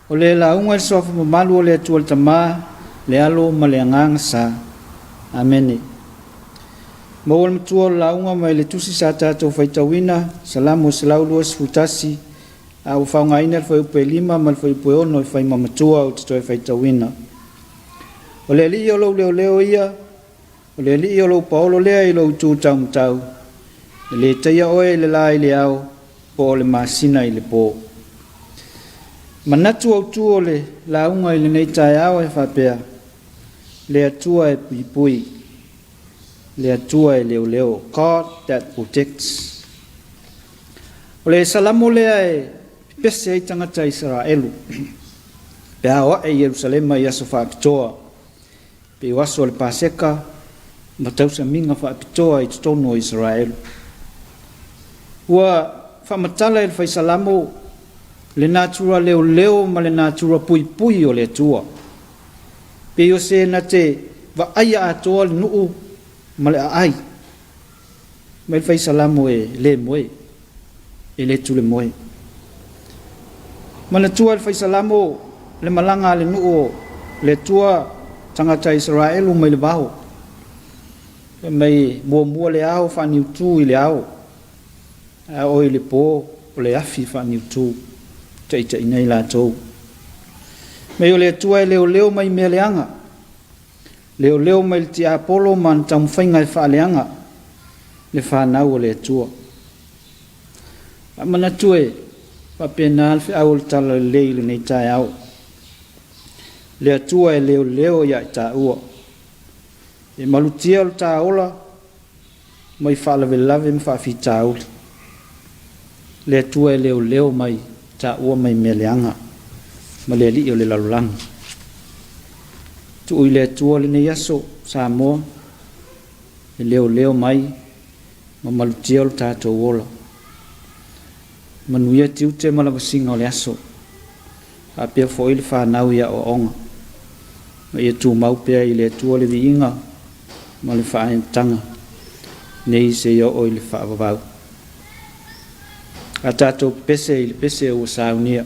O le launga sofa mamalu o le atua le tama, le alo ma le angang sa. Amene. Mawal matua launga mai le tusi sa tatou faitawina, salamu salaulu futasi, au whaunga ina le whaiupe 5 ma le whaiupe 6 le whaimamatua o te toi faitawina. O le li o leo ia, o le li o paolo lea i lo tu tau mtau, le taia oe le la i le au, po le masina i le po. Manatu au tuo le launga i le nei tae au e whapea, le atua e pui, le atua e leo, God that protects. O le salamo lea e pese ai tangata Israelu, pe hawa e Yerusalema i aso whaapitoa, pe waso le paseka, matausa minga whaapitoa i tono o Israelu. Ua whamatala e le whaisalamo, le natura leo ma le natura pui o le atua. Pe o se na te wa aia atoa le nuu ma le ai. Ma le whaisalamo e le moe, e le tu le moe. Ma le tua le whaisalamo le malanga le nuu le tua tangata Israelu mai le baho. Mai mua le au whani utu i le au. A oi le po o le afi whani utu. Taita ina i la tau. Mai o le atua e leo mai mea leanga. Leo mai le tia apolo man tamu whainga e wha leanga. Le whanau o le atua. A mana tue, wapena alfi au le tala le leile nei tae au. Le atua e leo ia i ta ua. E malutia o le ta ola, mai wha lave mwha fi ta uli. Le atua e leo mai ta ua mai mea leanga, ma le li o le lalulang. Tu ui le atua le nei aso, Samoa, e leo mai, ma malutia o le tātou ola. Manuia tiu te malawasinga o le aso, a pia fo ili whanau ia o onga. Ma ia tu maupea i le atua le viinga, ma le whaentanga, nei se ia o ili whaavavau. A tātou pese i le pese o saunia,